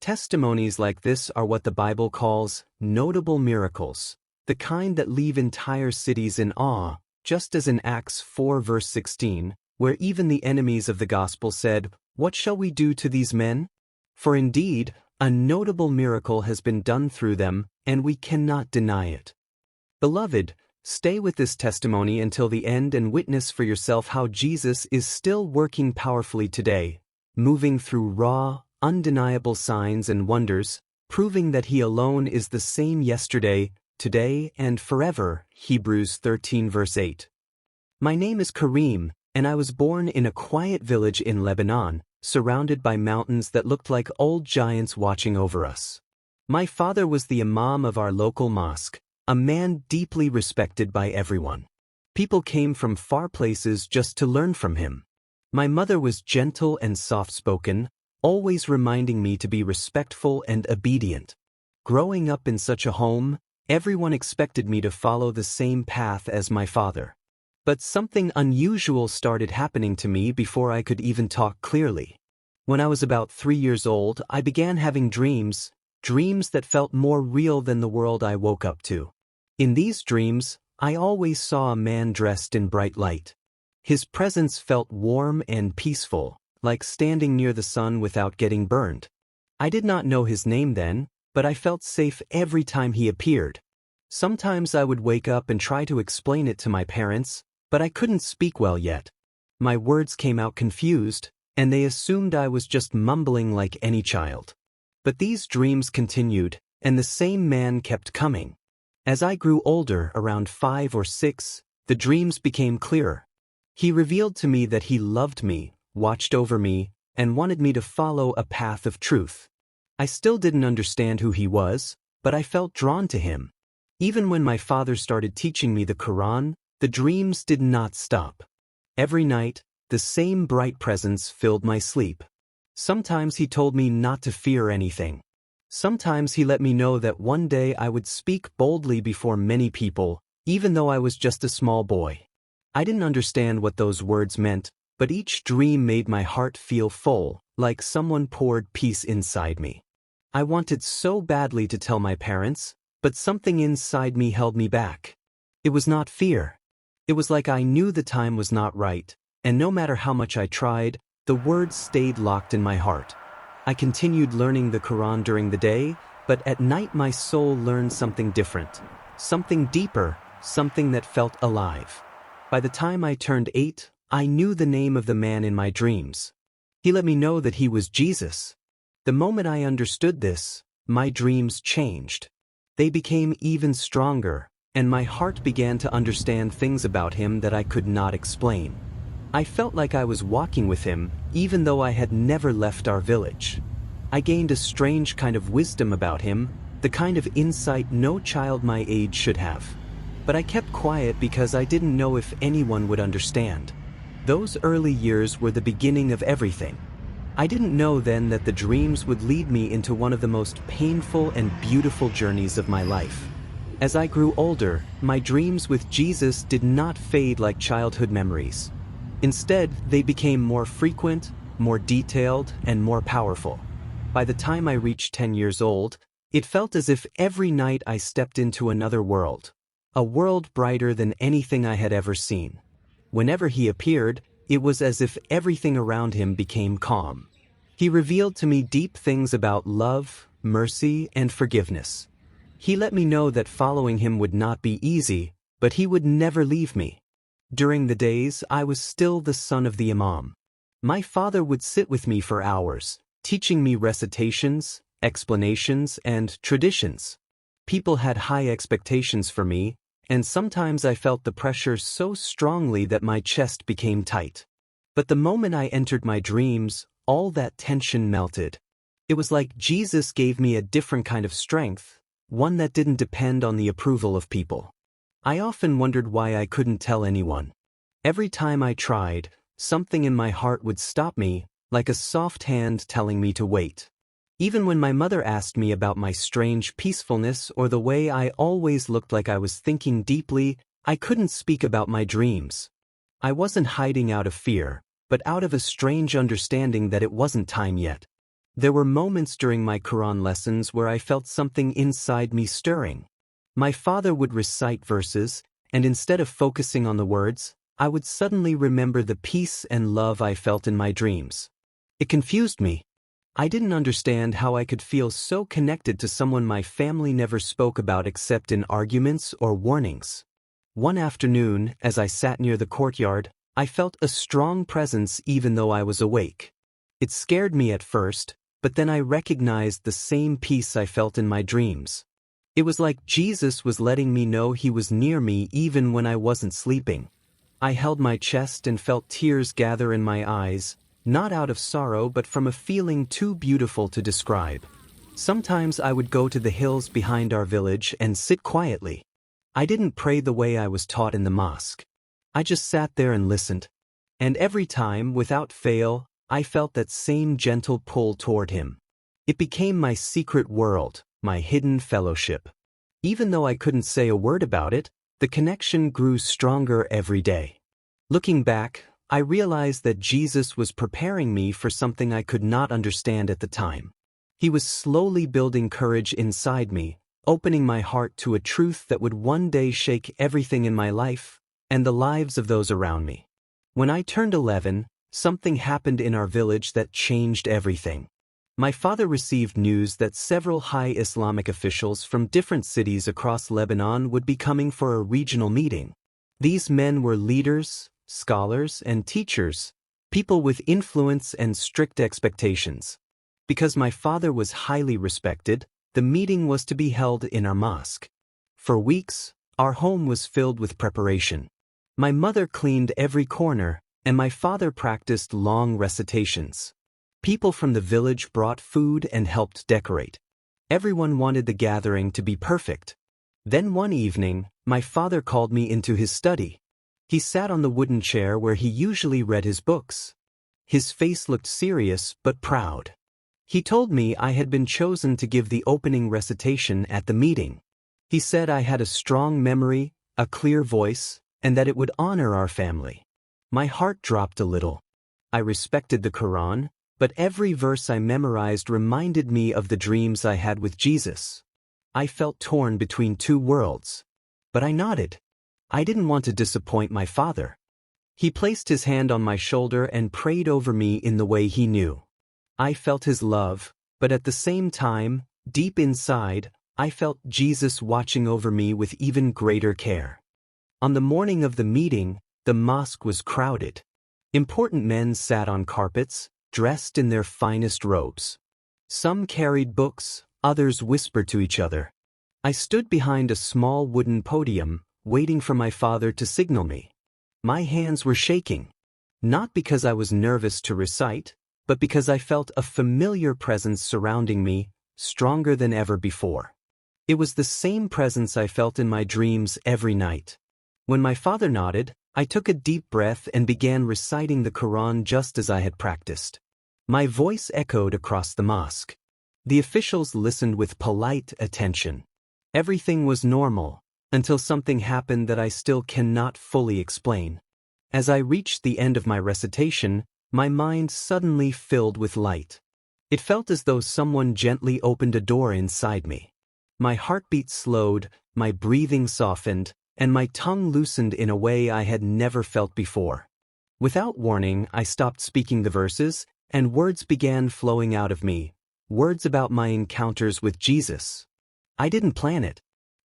Testimonies like this are what the Bible calls notable miracles, the kind that leave entire cities in awe, just as in Acts 4 verse 16, where even the enemies of the gospel said, "What shall we do to these men?" For indeed, a notable miracle has been done through them, and we cannot deny it. Beloved, stay with this testimony until the end and witness for yourself how Jesus is still working powerfully today, moving through raw, undeniable signs and wonders, proving that He alone is the same yesterday, today, and forever. Hebrews 13 verse 8. My name is Kareem, and I was born in a quiet village in Lebanon, surrounded by mountains that looked like old giants watching over us. My father was the imam of our local mosque, a man deeply respected by everyone. People came from far places just to learn from him. My mother was gentle and soft-spoken, always reminding me to be respectful and obedient. Growing up in such a home, everyone expected me to follow the same path as my father. But something unusual started happening to me before I could even talk clearly. When I was about 3 years old, I began having dreams that felt more real than the world I woke up to. In these dreams, I always saw a man dressed in bright light. His presence felt warm and peaceful, like standing near the sun without getting burned. I did not know his name then, but I felt safe every time he appeared. Sometimes I would wake up and try to explain it to my parents, but I couldn't speak well yet. My words came out confused, and they assumed I was just mumbling like any child. But these dreams continued, and the same man kept coming. As I grew older, around 5 or 6, the dreams became clearer. He revealed to me that he loved me, watched over me, and wanted me to follow a path of truth. I still didn't understand who he was, but I felt drawn to him. Even when my father started teaching me the Quran, the dreams did not stop. Every night, the same bright presence filled my sleep. Sometimes he told me not to fear anything. Sometimes he let me know that one day I would speak boldly before many people, even though I was just a small boy. I didn't understand what those words meant, but each dream made my heart feel full, like someone poured peace inside me. I wanted so badly to tell my parents, but something inside me held me back. It was not fear. It was like I knew the time was not right, and no matter how much I tried, the words stayed locked in my heart. I continued learning the Quran during the day, but at night my soul learned something different, something deeper, something that felt alive. By the time I turned 8, I knew the name of the man in my dreams. He let me know that he was Jesus. The moment I understood this, my dreams changed. They became even stronger, and my heart began to understand things about him that I could not explain. I felt like I was walking with him, even though I had never left our village. I gained a strange kind of wisdom about him, the kind of insight no child my age should have. But I kept quiet because I didn't know if anyone would understand. Those early years were the beginning of everything. I didn't know then that the dreams would lead me into one of the most painful and beautiful journeys of my life. As I grew older, my dreams with Jesus did not fade like childhood memories. Instead, they became more frequent, more detailed, and more powerful. By the time I reached 10 years old, it felt as if every night I stepped into another world, a world brighter than anything I had ever seen. Whenever he appeared, it was as if everything around him became calm. He revealed to me deep things about love, mercy, and forgiveness. He let me know that following him would not be easy, but he would never leave me. During the days, I was still the son of the imam. My father would sit with me for hours, teaching me recitations, explanations, and traditions. People had high expectations for me, and sometimes I felt the pressure so strongly that my chest became tight. But the moment I entered my dreams, all that tension melted. It was like Jesus gave me a different kind of strength, one that didn't depend on the approval of people. I often wondered why I couldn't tell anyone. Every time I tried, something in my heart would stop me, like a soft hand telling me to wait. Even when my mother asked me about my strange peacefulness or the way I always looked like I was thinking deeply, I couldn't speak about my dreams. I wasn't hiding out of fear, but out of a strange understanding that it wasn't time yet. There were moments during my Quran lessons where I felt something inside me stirring. My father would recite verses, and instead of focusing on the words, I would suddenly remember the peace and love I felt in my dreams. It confused me. I didn't understand how I could feel so connected to someone my family never spoke about except in arguments or warnings. One afternoon, as I sat near the courtyard, I felt a strong presence even though I was awake. It scared me at first, but then I recognized the same peace I felt in my dreams. It was like Jesus was letting me know he was near me even when I wasn't sleeping. I held my chest and felt tears gather in my eyes, not out of sorrow but from a feeling too beautiful to describe. Sometimes I would go to the hills behind our village and sit quietly. I didn't pray the way I was taught in the mosque. I just sat there and listened. And every time, without fail, I felt that same gentle pull toward him. It became my secret world, my hidden fellowship. Even though I couldn't say a word about it, the connection grew stronger every day. Looking back, I realized that Jesus was preparing me for something I could not understand at the time. He was slowly building courage inside me, opening my heart to a truth that would one day shake everything in my life and the lives of those around me. When I turned 11, something happened in our village that changed everything. My father received news that several high Islamic officials from different cities across Lebanon would be coming for a regional meeting. These men were leaders, scholars, and teachers, people with influence and strict expectations. Because my father was highly respected, the meeting was to be held in our mosque. For weeks, our home was filled with preparation. My mother cleaned every corner, and my father practiced long recitations. People from the village brought food and helped decorate. Everyone wanted the gathering to be perfect. Then one evening, my father called me into his study. He sat on the wooden chair where he usually read his books. His face looked serious but proud. He told me I had been chosen to give the opening recitation at the meeting. He said I had a strong memory, a clear voice, and that it would honor our family. My heart dropped a little. I respected the Quran, but every verse I memorized reminded me of the dreams I had with Jesus. I felt torn between two worlds. But I nodded. I didn't want to disappoint my father. He placed his hand on my shoulder and prayed over me in the way he knew. I felt his love, but at the same time, deep inside, I felt Jesus watching over me with even greater care. On the morning of the meeting, the mosque was crowded. Important men sat on carpets, dressed in their finest robes. Some carried books, others whispered to each other. I stood behind a small wooden podium, waiting for my father to signal me. My hands were shaking, not because I was nervous to recite, but because I felt a familiar presence surrounding me, stronger than ever before. It was the same presence I felt in my dreams every night. When my father nodded, I took a deep breath and began reciting the Quran just as I had practiced. My voice echoed across the mosque. The officials listened with polite attention. Everything was normal, until something happened that I still cannot fully explain. As I reached the end of my recitation, my mind suddenly filled with light. It felt as though someone gently opened a door inside me. My heartbeat slowed, my breathing softened, and my tongue loosened in a way I had never felt before. Without warning, I stopped speaking the verses, and words began flowing out of me, words about my encounters with Jesus. I didn't plan it.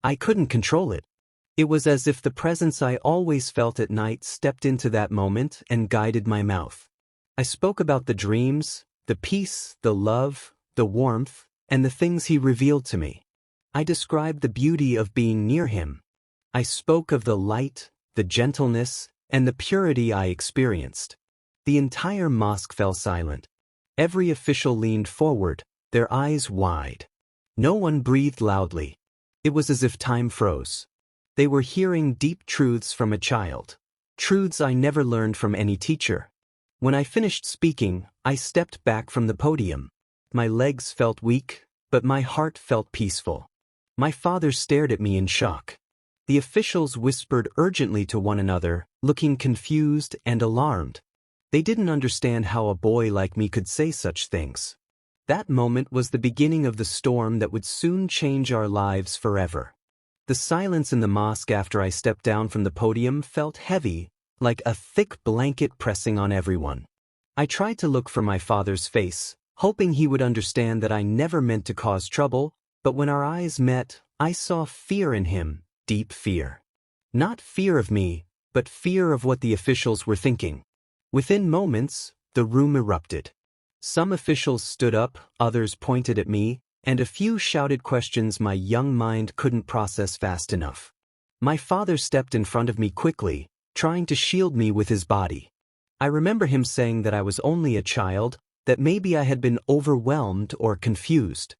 I couldn't control it. It was as if the presence I always felt at night stepped into that moment and guided my mouth. I spoke about the dreams, the peace, the love, the warmth, and the things he revealed to me. I described the beauty of being near him. I spoke of the light, the gentleness, and the purity I experienced. The entire mosque fell silent. Every official leaned forward, their eyes wide. No one breathed loudly. It was as if time froze. They were hearing deep truths from a child, truths I never learned from any teacher. When I finished speaking, I stepped back from the podium. My legs felt weak, but my heart felt peaceful. My father stared at me in shock. The officials whispered urgently to one another, looking confused and alarmed. They didn't understand how a boy like me could say such things. That moment was the beginning of the storm that would soon change our lives forever. The silence in the mosque after I stepped down from the podium felt heavy, like a thick blanket pressing on everyone. I tried to look for my father's face, hoping he would understand that I never meant to cause trouble, but when our eyes met, I saw fear in him, deep fear. Not fear of me, but fear of what the officials were thinking. Within moments, the room erupted. Some officials stood up, others pointed at me, and a few shouted questions my young mind couldn't process fast enough. My father stepped in front of me quickly, trying to shield me with his body. I remember him saying that I was only a child, that maybe I had been overwhelmed or confused.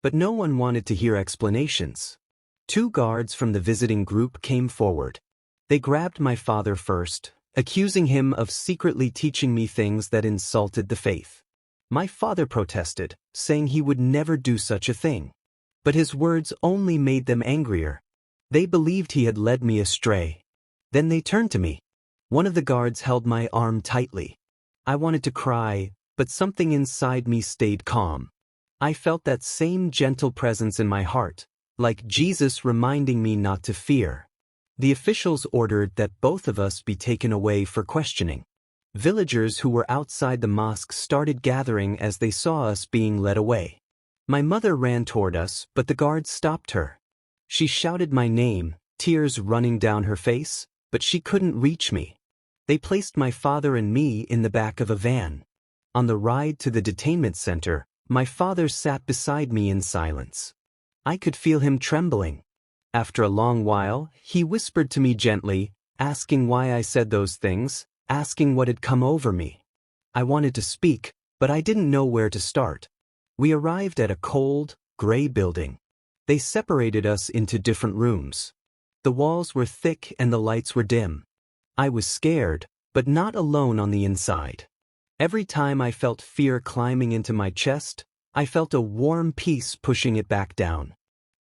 But no one wanted to hear explanations. 2 guards from the visiting group came forward. They grabbed my father first, accusing him of secretly teaching me things that insulted the faith. My father protested, saying he would never do such a thing. But his words only made them angrier. They believed he had led me astray. Then they turned to me. One of the guards held my arm tightly. I wanted to cry, but something inside me stayed calm. I felt that same gentle presence in my heart, like Jesus reminding me not to fear. The officials ordered that both of us be taken away for questioning. Villagers who were outside the mosque started gathering as they saw us being led away. My mother ran toward us, but the guards stopped her. She shouted my name, tears running down her face, but she couldn't reach me. They placed my father and me in the back of a van. On the ride to the detainment center, my father sat beside me in silence. I could feel him trembling. After a long while, he whispered to me gently, asking why I said those things, asking what had come over me. I wanted to speak, but I didn't know where to start. We arrived at a cold, gray building. They separated us into different rooms. The walls were thick and the lights were dim. I was scared, but not alone on the inside. Every time I felt fear climbing into my chest, I felt a warm peace pushing it back down.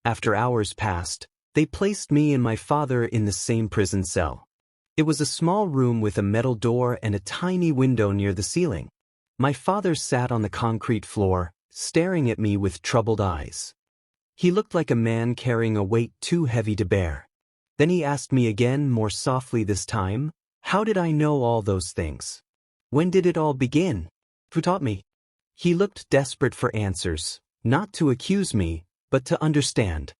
After hours passed, they placed me and my father in the same prison cell. It was a small room with a metal door and a tiny window near the ceiling. My father sat on the concrete floor, staring at me with troubled eyes. He looked like a man carrying a weight too heavy to bear. Then he asked me again, more softly this time, how did I know all those things? When did it all begin? Who taught me? He looked desperate for answers, not to accuse me, but to understand.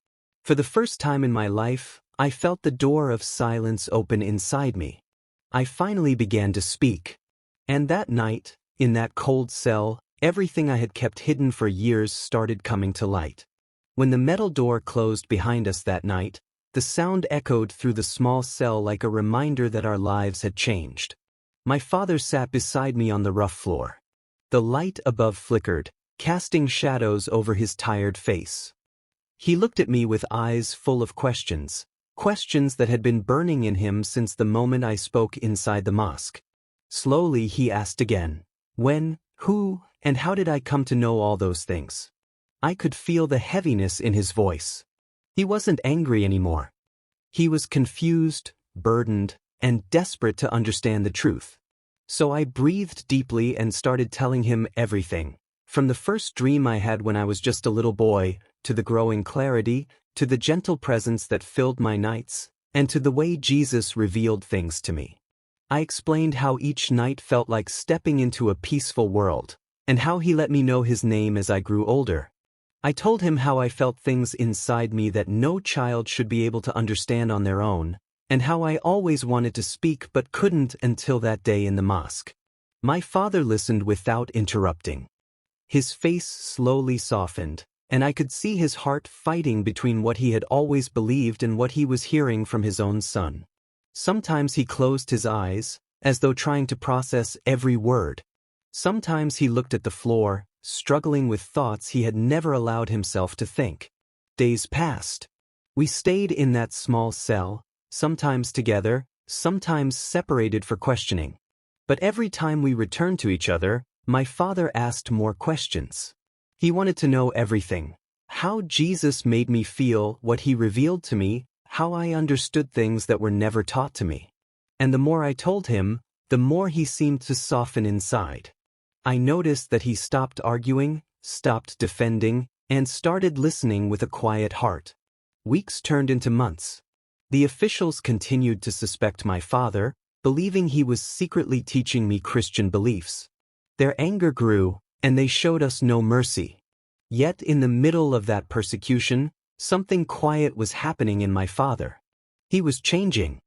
For the first time in my life, I felt the door of silence open inside me. I finally began to speak. And that night, in that cold cell, everything I had kept hidden for years started coming to light. When the metal door closed behind us that night, the sound echoed through the small cell like a reminder that our lives had changed. My father sat beside me on the rough floor. The light above flickered, casting shadows over his tired face. He looked at me with eyes full of questions. Questions that had been burning in him since the moment I spoke inside the mosque. Slowly he asked again, when, who, and how did I come to know all those things? I could feel the heaviness in his voice. He wasn't angry anymore. He was confused, burdened, and desperate to understand the truth. So I breathed deeply and started telling him everything, from the first dream I had when I was just a little boy, to the growing clarity, to the gentle presence that filled my nights, and to the way Jesus revealed things to me. I explained how each night felt like stepping into a peaceful world, and how he let me know his name as I grew older. I told him how I felt things inside me that no child should be able to understand on their own, and how I always wanted to speak but couldn't until that day in the mosque. My father listened without interrupting. His face slowly softened, and I could see his heart fighting between what he had always believed and what he was hearing from his own son. Sometimes he closed his eyes, as though trying to process every word. Sometimes he looked at the floor, struggling with thoughts he had never allowed himself to think. Days passed. We stayed in that small cell, sometimes together, sometimes separated for questioning. But every time we returned to each other, my father asked more questions. He wanted to know everything. How Jesus made me feel, what he revealed to me, how I understood things that were never taught to me. And the more I told him, the more he seemed to soften inside. I noticed that he stopped arguing, stopped defending, and started listening with a quiet heart. Weeks turned into months. The officials continued to suspect my father, believing he was secretly teaching me Christian beliefs. Their anger grew, and they showed us no mercy. Yet in the middle of that persecution, something quiet was happening in my father. He was changing.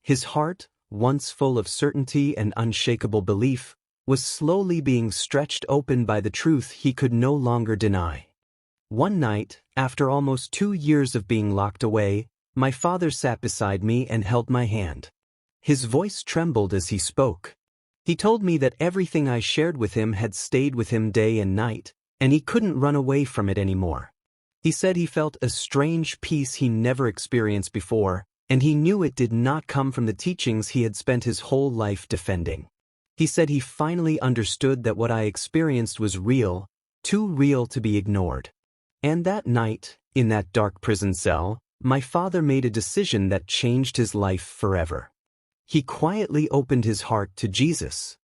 His heart, once full of certainty and unshakable belief, was slowly being stretched open by the truth he could no longer deny. One night, after almost 2 years of being locked away, my father sat beside me and held my hand. His voice trembled as he spoke. He told me that everything I shared with him had stayed with him day and night, and he couldn't run away from it anymore. He said he felt a strange peace he never experienced before, and he knew it did not come from the teachings he had spent his whole life defending. He said he finally understood that what I experienced was real, too real to be ignored. And that night, in that dark prison cell, my father made a decision that changed his life forever. He quietly opened his heart to Jesus.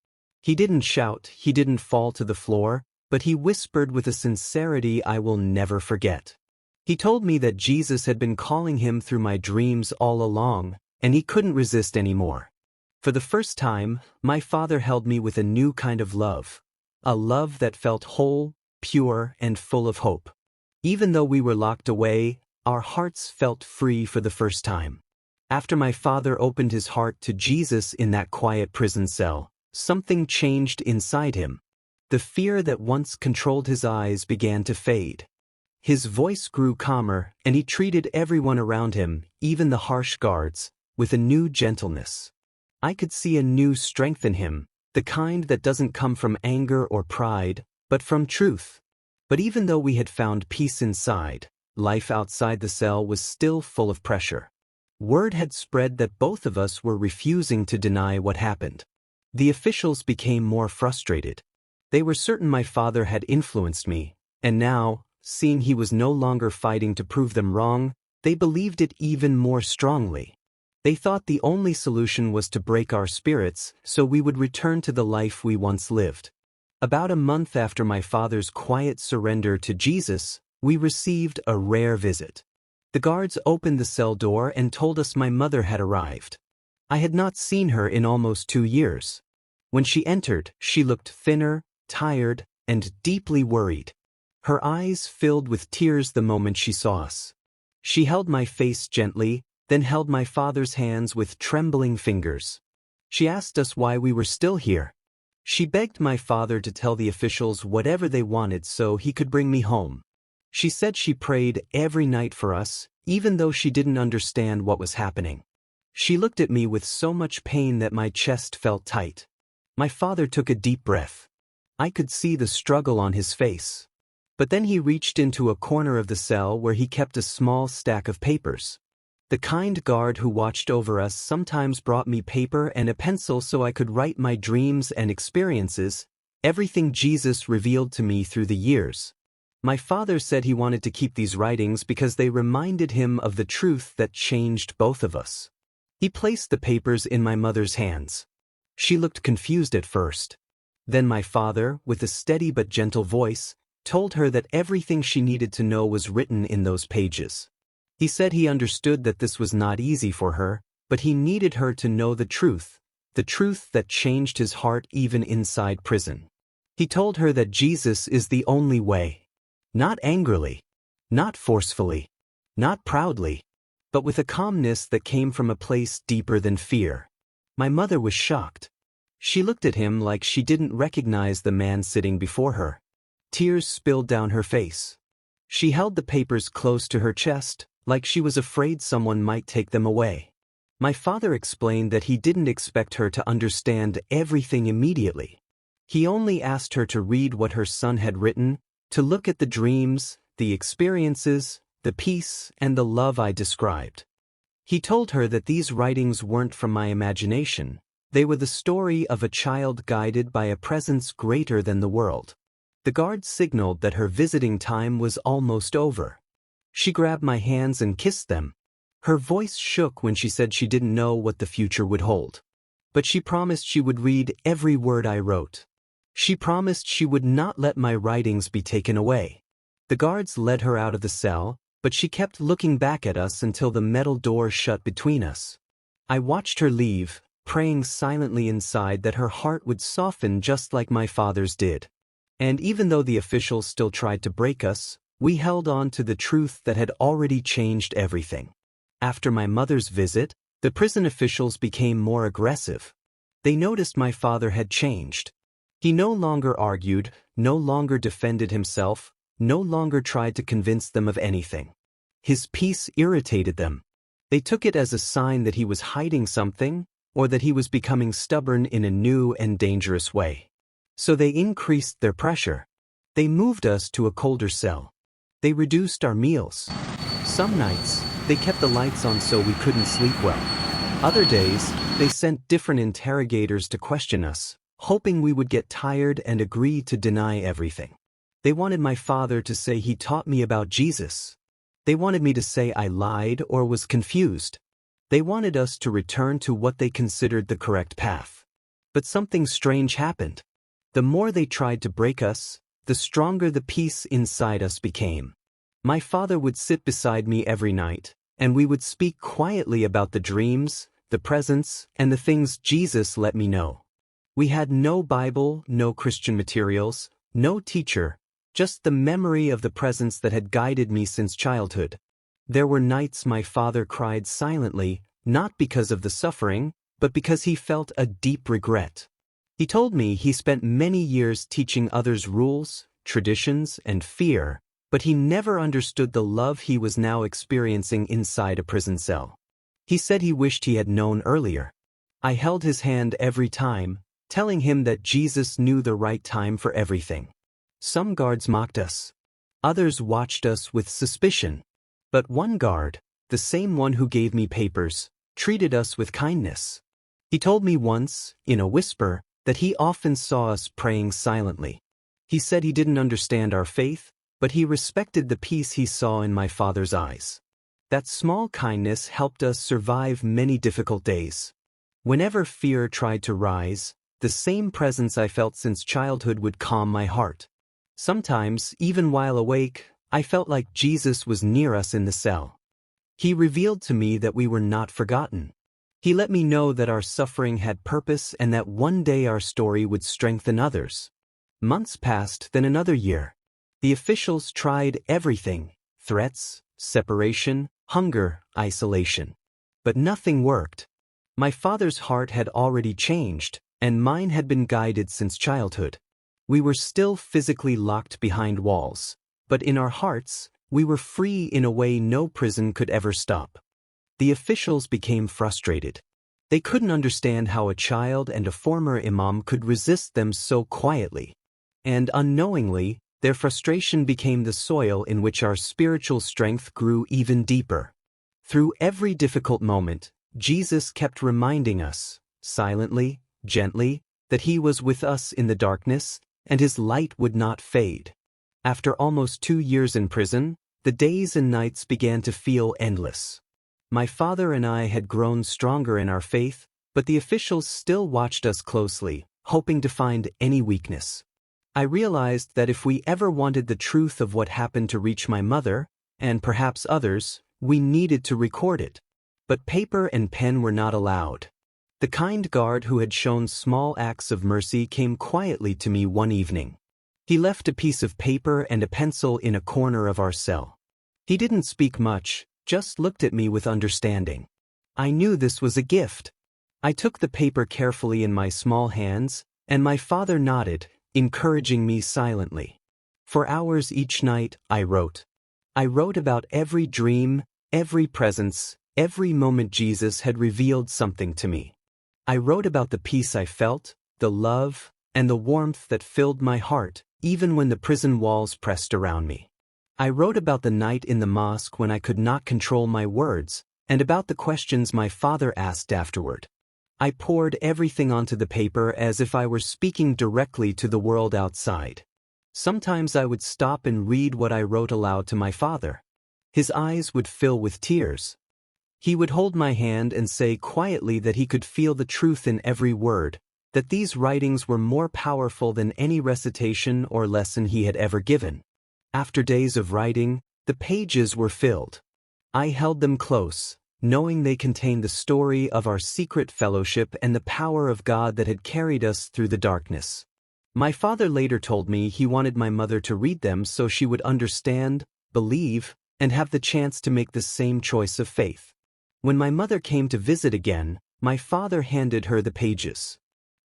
He didn't shout, he didn't fall to the floor, but he whispered with a sincerity I will never forget. He told me that Jesus had been calling him through my dreams all along, and he couldn't resist anymore. For the first time, my father held me with a new kind of love, a love that felt whole, pure, and full of hope. Even though we were locked away, our hearts felt free for the first time. After my father opened his heart to Jesus in that quiet prison cell, something changed inside him. The fear that once controlled his eyes began to fade. His voice grew calmer, and he treated everyone around him, even the harsh guards, with a new gentleness. I could see a new strength in him, the kind that doesn't come from anger or pride, but from truth. But even though we had found peace inside, life outside the cell was still full of pressure. Word had spread that both of us were refusing to deny what happened. The officials became more frustrated. They were certain my father had influenced me, and now, seeing he was no longer fighting to prove them wrong, they believed it even more strongly. They thought the only solution was to break our spirits so we would return to the life we once lived. About a month after my father's quiet surrender to Jesus, we received a rare visit. The guards opened the cell door and told us my mother had arrived. I had not seen her in almost 2 years. When she entered, she looked thinner, tired, and deeply worried. Her eyes filled with tears the moment she saw us. She held my face gently, then held my father's hands with trembling fingers. She asked us why we were still here. She begged my father to tell the officials whatever they wanted so he could bring me home. She said she prayed every night for us, even though she didn't understand what was happening. She looked at me with so much pain that my chest felt tight. My father took a deep breath. I could see the struggle on his face. But then he reached into a corner of the cell where he kept a small stack of papers. The kind guard who watched over us sometimes brought me paper and a pencil so I could write my dreams and experiences, everything Jesus revealed to me through the years. My father said he wanted to keep these writings because they reminded him of the truth that changed both of us. He placed the papers in my mother's hands. She looked confused at first. Then my father, with a steady but gentle voice, told her that everything she needed to know was written in those pages. He said he understood that this was not easy for her, but he needed her to know the truth that changed his heart even inside prison. He told her that Jesus is the only way. Not angrily, not forcefully, not proudly, but with a calmness that came from a place deeper than fear. My mother was shocked. She looked at him like she didn't recognize the man sitting before her. Tears spilled down her face. She held the papers close to her chest, like she was afraid someone might take them away. My father explained that he didn't expect her to understand everything immediately. He only asked her to read what her son had written, to look at the dreams, the experiences, the peace, and the love I described. He told her that these writings weren't from my imagination. They were the story of a child guided by a presence greater than the world. The guard signaled that her visiting time was almost over. She grabbed my hands and kissed them. Her voice shook when she said she didn't know what the future would hold. But she promised she would read every word I wrote. She promised she would not let my writings be taken away. The guards led her out of the cell, but she kept looking back at us until the metal door shut between us. I watched her leave, praying silently inside that her heart would soften just like my father's did. And even though the officials still tried to break us, we held on to the truth that had already changed everything. After my mother's visit, the prison officials became more aggressive. They noticed my father had changed. He no longer argued, no longer defended himself, no longer tried to convince them of anything. His peace irritated them. They took it as a sign that he was hiding something, or that he was becoming stubborn in a new and dangerous way. So they increased their pressure. They moved us to a colder cell. They reduced our meals. Some nights, they kept the lights on so we couldn't sleep well. Other days, they sent different interrogators to question us, hoping we would get tired and agree to deny everything. They wanted my father to say he taught me about Jesus. They wanted me to say I lied or was confused. They wanted us to return to what they considered the correct path. But something strange happened. The more they tried to break us, the stronger the peace inside us became. My father would sit beside me every night, and we would speak quietly about the dreams, the presence, and the things Jesus let me know. We had no Bible, no Christian materials, no teacher, just the memory of the presence that had guided me since childhood. There were nights my father cried silently, not because of the suffering, but because he felt a deep regret. He told me he spent many years teaching others rules, traditions, and fear, but he never understood the love he was now experiencing inside a prison cell. He said he wished he had known earlier. I held his hand every time, telling him that Jesus knew the right time for everything. Some guards mocked us. Others watched us with suspicion. But one guard, the same one who gave me papers, treated us with kindness. He told me once, in a whisper, that he often saw us praying silently. He said he didn't understand our faith, but he respected the peace he saw in my father's eyes. That small kindness helped us survive many difficult days. Whenever fear tried to rise, the same presence I felt since childhood would calm my heart. Sometimes, even while awake, I felt like Jesus was near us in the cell. He revealed to me that we were not forgotten. He let me know that our suffering had purpose and that one day our story would strengthen others. Months passed, then another year. The officials tried everything: threats, separation, hunger, isolation. But nothing worked. My father's heart had already changed, and mine had been guided since childhood. We were still physically locked behind walls, but in our hearts, we were free in a way no prison could ever stop. The officials became frustrated. They couldn't understand how a child and a former imam could resist them so quietly. And unknowingly, their frustration became the soil in which our spiritual strength grew even deeper. Through every difficult moment, Jesus kept reminding us, silently, gently, that he was with us in the darkness, and his light would not fade. After almost 2 years in prison, the days and nights began to feel endless. My father and I had grown stronger in our faith, but the officials still watched us closely, hoping to find any weakness. I realized that if we ever wanted the truth of what happened to reach my mother, and perhaps others, we needed to record it. But paper and pen were not allowed. The kind guard who had shown small acts of mercy came quietly to me one evening. He left a piece of paper and a pencil in a corner of our cell. He didn't speak much, just looked at me with understanding. I knew this was a gift. I took the paper carefully in my small hands, and my father nodded, encouraging me silently. For hours each night, I wrote. I wrote about every dream, every presence, every moment Jesus had revealed something to me. I wrote about the peace I felt, the love, and the warmth that filled my heart, even when the prison walls pressed around me. I wrote about the night in the mosque when I could not control my words, and about the questions my father asked afterward. I poured everything onto the paper as if I were speaking directly to the world outside. Sometimes I would stop and read what I wrote aloud to my father. His eyes would fill with tears. He would hold my hand and say quietly that he could feel the truth in every word, that these writings were more powerful than any recitation or lesson he had ever given. After days of writing, the pages were filled. I held them close, knowing they contained the story of our secret fellowship and the power of God that had carried us through the darkness. My father later told me he wanted my mother to read them so she would understand, believe, and have the chance to make the same choice of faith. When my mother came to visit again, my father handed her the pages.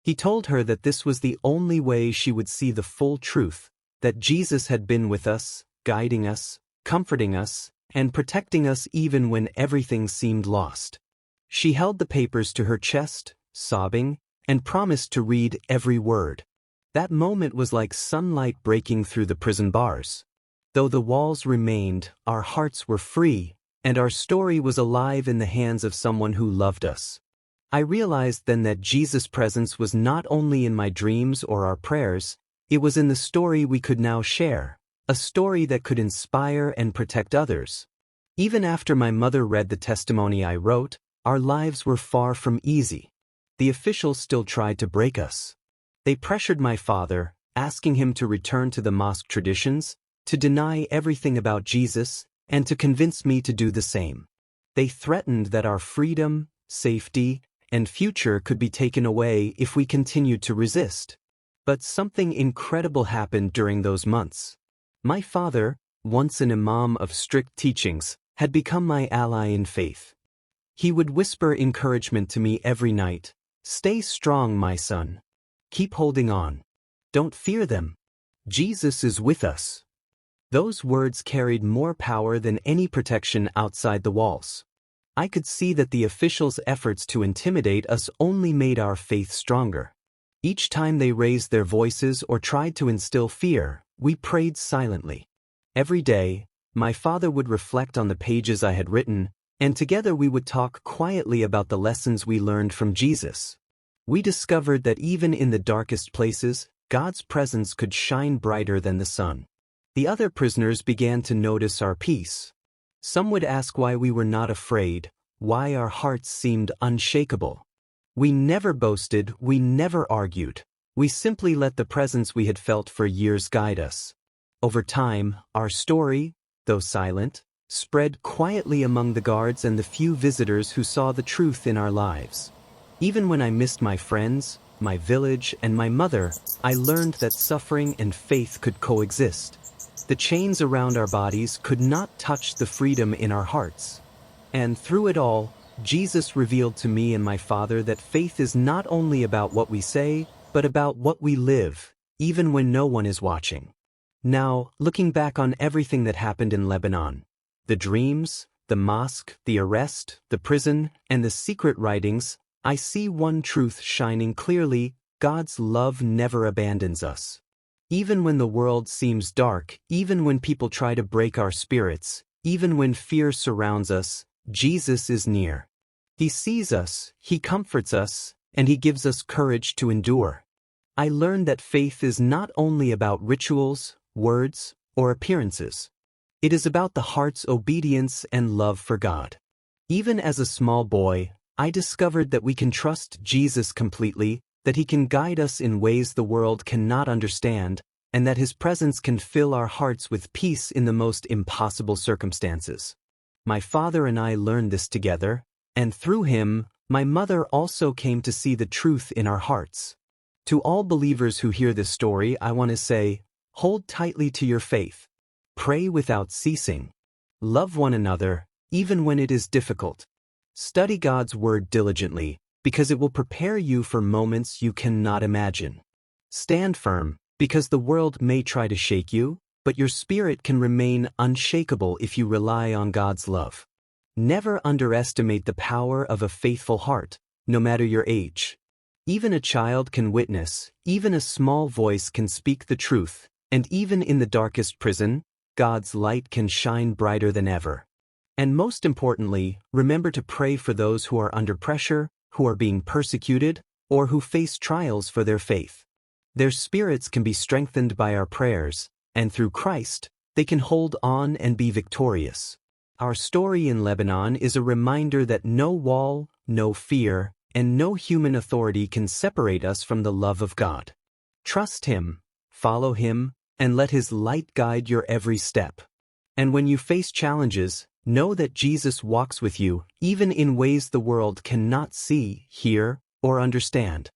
He told her that this was the only way she would see the full truth, that Jesus had been with us, guiding us, comforting us, and protecting us even when everything seemed lost. She held the papers to her chest, sobbing, and promised to read every word. That moment was like sunlight breaking through the prison bars. Though the walls remained, our hearts were free, and our story was alive in the hands of someone who loved us. I realized then that Jesus' presence was not only in my dreams or our prayers, it was in the story we could now share, a story that could inspire and protect others. Even after my mother read the testimony I wrote, our lives were far from easy. The officials still tried to break us. They pressured my father, asking him to return to the mosque traditions, to deny everything about Jesus, and to convince me to do the same. They threatened that our freedom, safety, and future could be taken away if we continued to resist. But something incredible happened during those months. My father, once an imam of strict teachings, had become my ally in faith. He would whisper encouragement to me every night. "Stay strong, my son. Keep holding on. Don't fear them. Jesus is with us." Those words carried more power than any protection outside the walls. I could see that the officials' efforts to intimidate us only made our faith stronger. Each time they raised their voices or tried to instill fear, we prayed silently. Every day, my father would reflect on the pages I had written, and together we would talk quietly about the lessons we learned from Jesus. We discovered that even in the darkest places, God's presence could shine brighter than the sun. The other prisoners began to notice our peace. Some would ask why we were not afraid, why our hearts seemed unshakable. We never boasted, we never argued. We simply let the presence we had felt for years guide us. Over time, our story, though silent, spread quietly among the guards and the few visitors who saw the truth in our lives. Even when I missed my friends, my village, and my mother, I learned that suffering and faith could coexist. The chains around our bodies could not touch the freedom in our hearts. And through it all, Jesus revealed to me and my father that faith is not only about what we say, but about what we live, even when no one is watching. Now, looking back on everything that happened in Lebanon, the dreams, the mosque, the arrest, the prison, and the secret writings, I see one truth shining clearly: God's love never abandons us. Even when the world seems dark, even when people try to break our spirits, even when fear surrounds us, Jesus is near. He sees us, He comforts us, and He gives us courage to endure. I learned that faith is not only about rituals, words, or appearances. It is about the heart's obedience and love for God. Even as a small boy, I discovered that we can trust Jesus completely, that He can guide us in ways the world cannot understand, and that His presence can fill our hearts with peace in the most impossible circumstances. My father and I learned this together, and through him, my mother also came to see the truth in our hearts. To all believers who hear this story, I want to say, hold tightly to your faith. Pray without ceasing. Love one another, even when it is difficult. Study God's Word diligently, because it will prepare you for moments you cannot imagine. Stand firm, because the world may try to shake you, but your spirit can remain unshakable if you rely on God's love. Never underestimate the power of a faithful heart, no matter your age. Even a child can witness, even a small voice can speak the truth, and even in the darkest prison, God's light can shine brighter than ever. And most importantly, remember to pray for those who are under pressure, who are being persecuted, or who face trials for their faith. Their spirits can be strengthened by our prayers, and through Christ, they can hold on and be victorious. Our story in Lebanon is a reminder that no wall, no fear, and no human authority can separate us from the love of God. Trust Him, follow Him, and let His light guide your every step. And when you face challenges, know that Jesus walks with you, even in ways the world cannot see, hear, or understand.